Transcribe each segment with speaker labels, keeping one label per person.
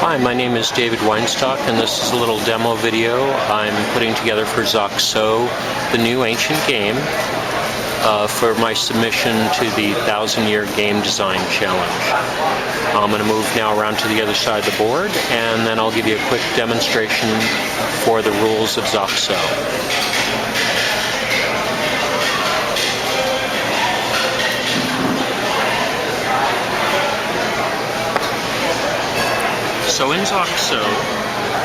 Speaker 1: Hi, my name is David Weinstock, and this is a little demo video I'm putting together for Xoxo, the new ancient game, for my submission to the 1000-Year Game Design Challenge. I'm going to move now around to the other side of the board, and then I'll give you a quick demonstration for the rules of Xoxo. So in Xoxo,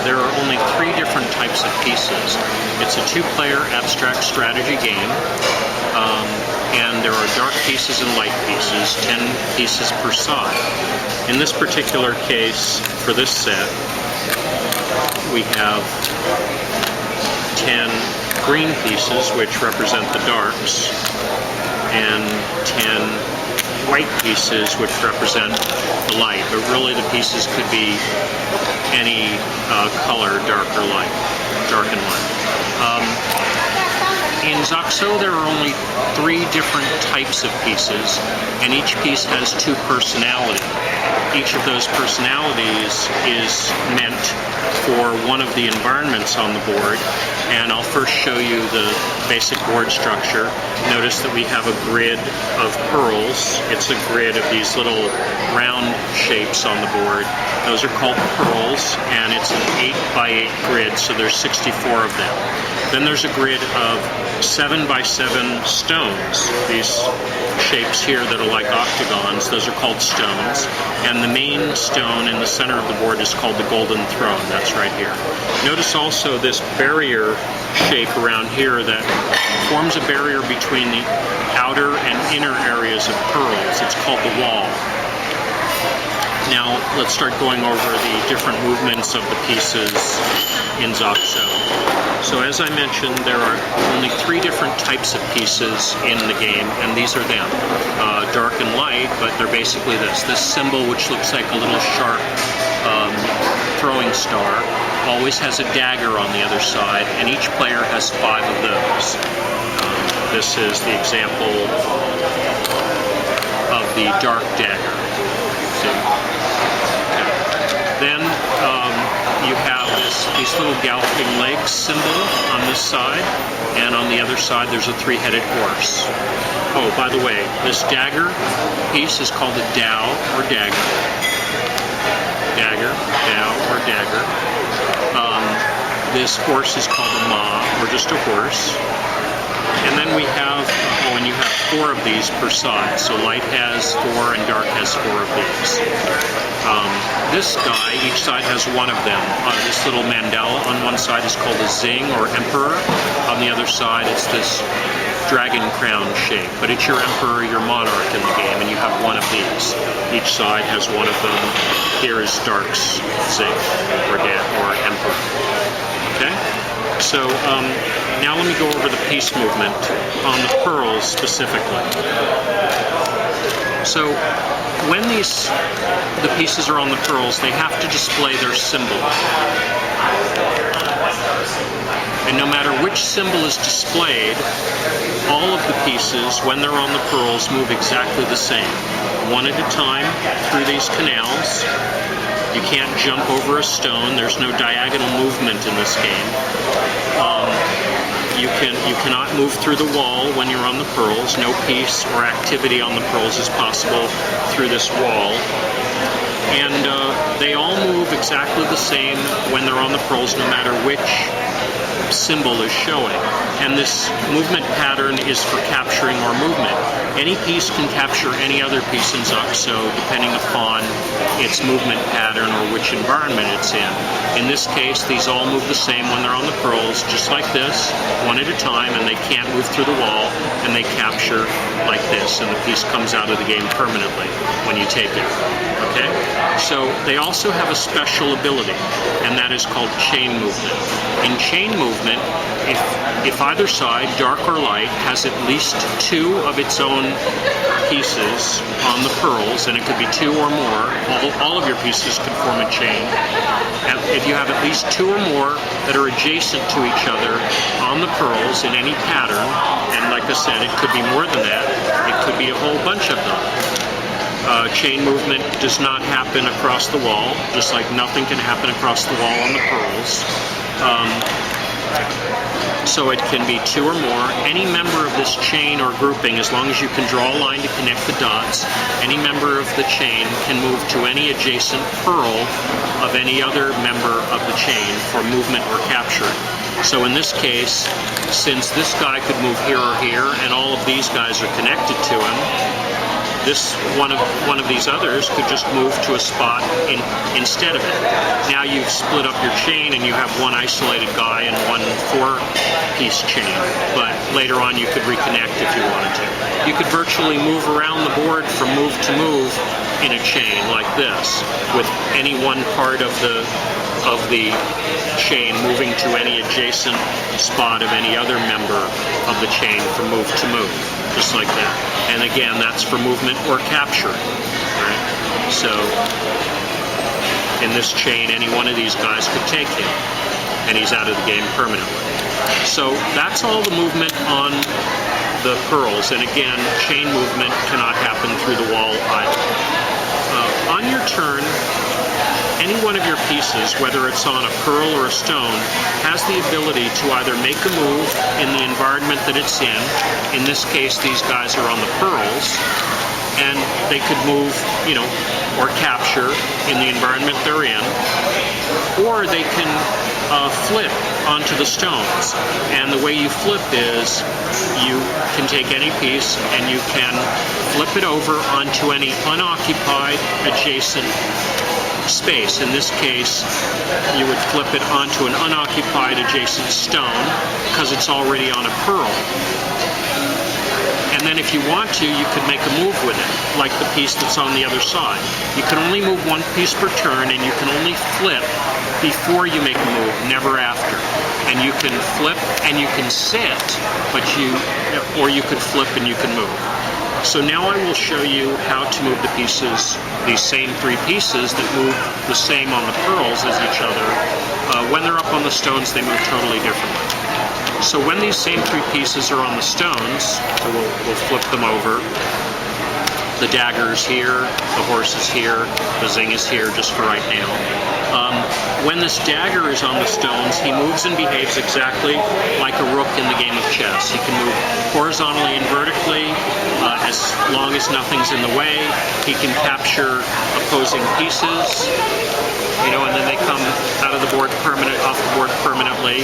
Speaker 1: there are only 3 different types of pieces. It's a 2-player abstract strategy game, and there are dark pieces and light pieces, 10 pieces per side. In this particular case, for this set, we have 10 green pieces, which represent the darks, and 10 white pieces, which represent the light, but really the pieces could be any color, dark or light, dark and light. In Xoxo, there are only 3 different types of pieces, and each piece has 2 personality. Each of those personalities is meant for one of the environments on the board, and I'll first show you the basic board structure. Notice that we have a grid of pearls. It's a grid of these little round shapes on the board. Those are called pearls, and it's an 8x8 grid, so there's 64 of them. Then there's a grid of 7x7 stones, these shapes here that are like octagons. Those are called stones, and the main stone in the center of the board is called the golden throne. That's right here. Notice also this barrier shape around here that forms a barrier between the outer and inner areas of pearls. It's called the wall. Now let's start going over the different movements of the pieces in Xoxo. So as I mentioned, there are only 3 different types of pieces in the game, and these are them. Dark and light, but they're basically this. This symbol, which looks like a little sharp throwing star, always has a dagger on the other side, and each player has 5 of those. This is the example of the dark dagger. See? Then you have these little galloping legs symbol on this side, and on the other side there's a 3-headed horse. Oh, by the way, this dagger piece is called a dao or dagger. Dagger, dao or dagger. This horse is called a ma, or just a horse. And then we have, and you have 4 of these per side. So light has 4 and dark has 4 of these. This guy, each side has 1 of them. This little mandala on one side is called a zing or emperor. On the other side, it's this dragon crown shape. But it's your emperor, your monarch in the game, and you have 1 of these. Each side has 1 of them. Here is dark's zing or emperor. Okay? So now let me go over the piece movement on the pearls specifically. So when the pieces are on the pearls, they have to display their symbol. And no matter which symbol is displayed, all of the pieces, when they're on the pearls, move exactly the same. One at a time through these canals. You can't jump over a stone. There's no diagonal movement in this game. You cannot move through the wall when you're on the pearls. No piece or activity on the pearls is possible through this wall. And they all move exactly the same when they're on the pearls, no matter which symbol is showing. And this movement pattern is for capturing or movement. Any piece can capture any other piece in Xoxo depending upon its movement pattern or which environment it's in. In this case, these all move the same when they're on the pearls, just like this, 1 at a time, and they can't move through the wall, and they capture like this, and the piece comes out of the game permanently when you take it. Okay? So they also have a special ability, and that is called chain movement. In chain movement, if either side, dark or light, has at least 2 of its own pieces on the pearls, and it could be 2 or more, all of your pieces could form a chain. And if you have at least 2 or more that are adjacent to each other on the pearls in any pattern, and like I said, it could be more than that, it could be a whole bunch of them. Chain movement does not happen across the wall, just like nothing can happen across the wall on the pearls. So it can be 2 or more. Any member of this chain or grouping, as long as you can draw a line to connect the dots, any member of the chain can move to any adjacent pearl of any other member of the chain for movement or capture. So in this case, since this guy could move here or here, and all of these guys are connected to him, this one of these others could just move to a spot instead of it. Now you've split up your chain and you have one isolated guy and one 4-piece chain, but later on you could reconnect if you wanted to. You could virtually move around the board from move to move in a chain like this, with any one part of the chain moving to any adjacent spot of any other member of the chain from move to move, just like that. And again, that's for movement or capture. Right? So in this chain, any one of these guys could take him, and he's out of the game permanently. So that's all the movement on the pearls, and again, chain movement cannot happen through the wall either. On your turn, any one of your pieces, whether it's on a pearl or a stone, has the ability to either make a move in the environment that it's in. In this case, these guys are on the pearls, and they could move, or capture in the environment they're in, or they can flip onto the stones. And the way you flip is you can take any piece and you can flip it over onto any unoccupied adjacent space. In this case, you would flip it onto an unoccupied adjacent stone because it's already on a pearl. And then if you want to, you could make a move with it, like the piece that's on the other side. You can only move one piece per turn, and you can only flip before you make a move, never after. And you can flip and you can sit, or you could flip and you can move. So now I will show you how to move the pieces, these same 3 pieces that move the same on the pearls as each other. When they're up on the stones, they move totally differently. So when these same 3 pieces are on the stones, so we'll flip them over. The dagger is here, the horse is here, the zing is here just for right now. When this dagger is on the stones, he moves and behaves exactly like a rook in the game of chess. He can move horizontally and vertically as long as nothing's in the way. He can capture opposing pieces, and then they come out of the board off the board permanently.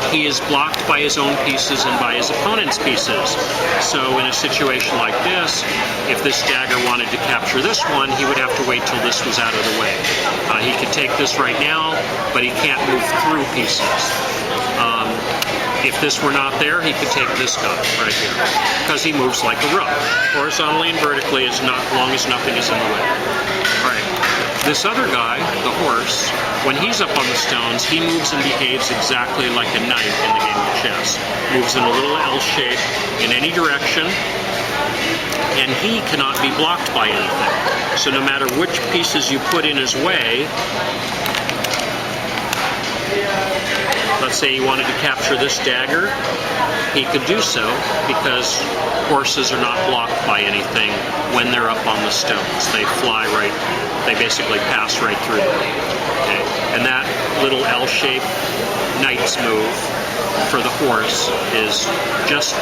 Speaker 1: He is blocked by his own pieces and by his opponent's pieces. So in a situation like this, if this dagger wanted to capture this one, he would have to wait till this was out of the way. He could take this right now, but he can't move through pieces. If this were not there, he could take this guy right here, because he moves like a rook, horizontally and vertically, as long as nothing is in the way. All right. This other guy, the horse, when he's up on the stones, he moves and behaves exactly like a knight in the game of chess. Moves in a little L shape in any direction, and he cannot be blocked by anything. So no matter which pieces you put in his way, let's say he wanted to capture this dagger, he could do so because horses are not blocked by anything when they're up on the stones. They fly right, they basically pass right through them. Okay? And that little L-shaped knight's move for the horse is just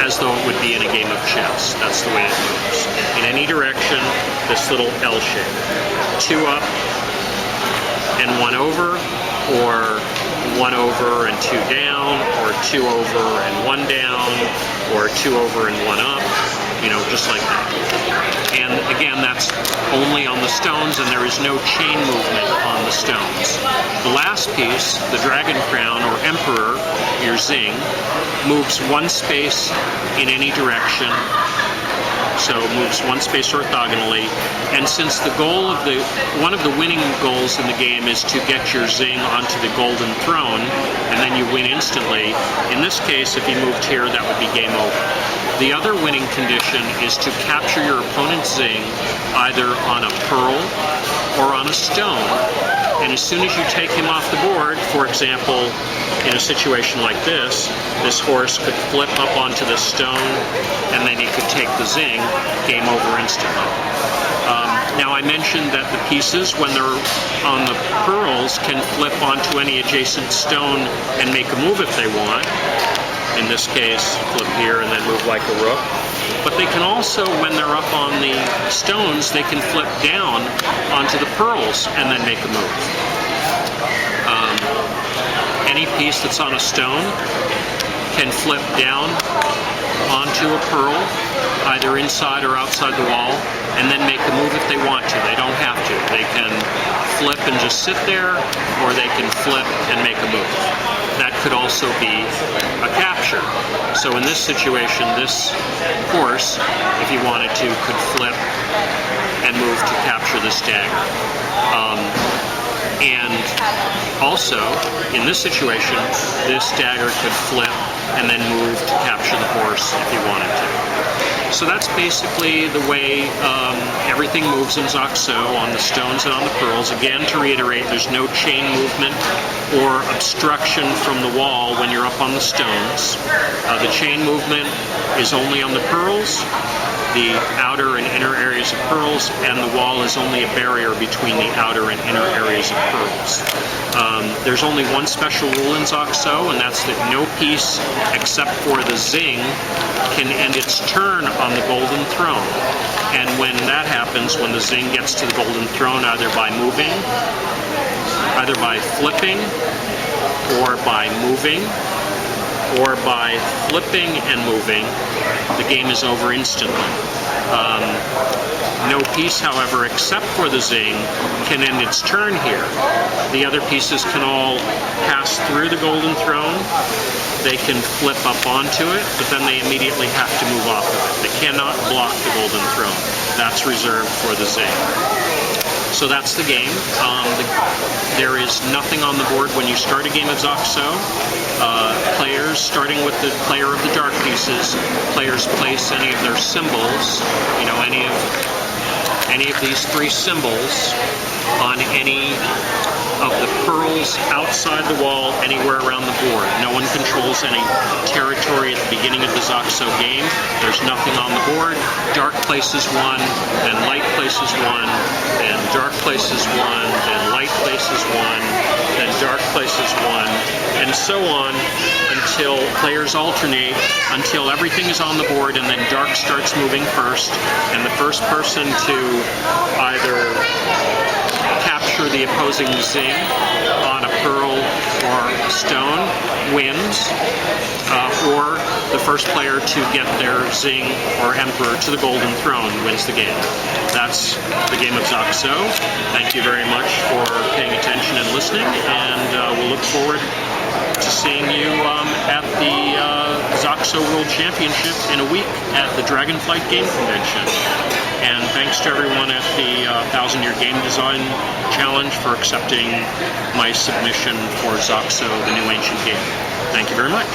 Speaker 1: as though it would be in a game of chess. That's the way it moves. In any direction, this little L shape. 2 up and 1 over, or 1 over and 2 down, or 2 over and 1 down, or 2 over and 1 up, just like that. And again, that's only on the stones, and there is no chain movement on the stones. The last piece, the dragon crown or emperor, your zing, moves 1 space in any direction. So moves 1 space orthogonally, and since the goal of one of the winning goals in the game is to get your zing onto the golden throne, and then you win instantly. In this case, if he moved here, that would be game over. The other winning condition is to capture your opponent's zing either on a pearl or on a stone, And as soon as you take him off the board, for example, in a situation like this horse could flip up onto the stone, and then he could take the zing, game over instantly. Now I mentioned that the pieces, when they're on the pearls, can flip onto any adjacent stone and make a move if they want. In this case, flip here and then move like a rook. But they can also, when they're up on the stones, they can flip down onto the pearls and then make a move. Any piece that's on a stone can flip down onto a pearl, either inside or outside the wall, and then make a move if they want to. They don't have to. They can flip and just sit there, or they can flip and make a move. That could also be a capture. So in this situation, this horse, if he wanted to, could flip and move to capture this dagger. And also, in this situation, this dagger could flip and then move to capture the horse if he wanted to. So that's basically the way everything moves in Xoxo, on the stones and on the pearls. Again, to reiterate, there's no chain movement or obstruction from the wall when you're up on the stones. The chain movement is only on the pearls, the outer and inner areas of pearls, and the wall is only a barrier between the outer and inner areas of pearls. There's only one special rule in Xoxo, and that's that no piece except for the zing can end its turn on the golden throne. And when that happens, when the zing gets to the golden throne, either by moving, either by flipping, or by moving, or by flipping and moving, the game is over instantly. No piece, however, except for the zing, can end its turn here. The other pieces can all pass through the golden throne. They can flip up onto it, but then they immediately have to move off of it. They cannot block the golden throne. That's reserved for the zing. So that's the game. There is nothing on the board when you start a game of Xoxo. Players, starting with the player of the dark pieces, players place any of their symbols, any of these three symbols on any of the pearls outside the wall, anywhere around the board. No one controls any territory at the beginning of the Xoxo game. There's nothing on the board. Dark places one, then light places one, then dark places one, then light places one, then dark places one, and so on until players alternate, until everything is on the board, and then dark starts moving first, and the first person to either capture the opposing zing on a pearl or stone wins, or the first player to get their zing or emperor to the golden throne wins the game. That's the game of Xoxo. Thank you very much for paying attention and listening, and we'll look forward to seeing you at the Xoxo World Championship in a week at the Dragonflight Game Convention. And thanks to everyone at the 1000-Year Game Design Challenge for accepting my submission for Xoxo, the new ancient game. Thank you very much.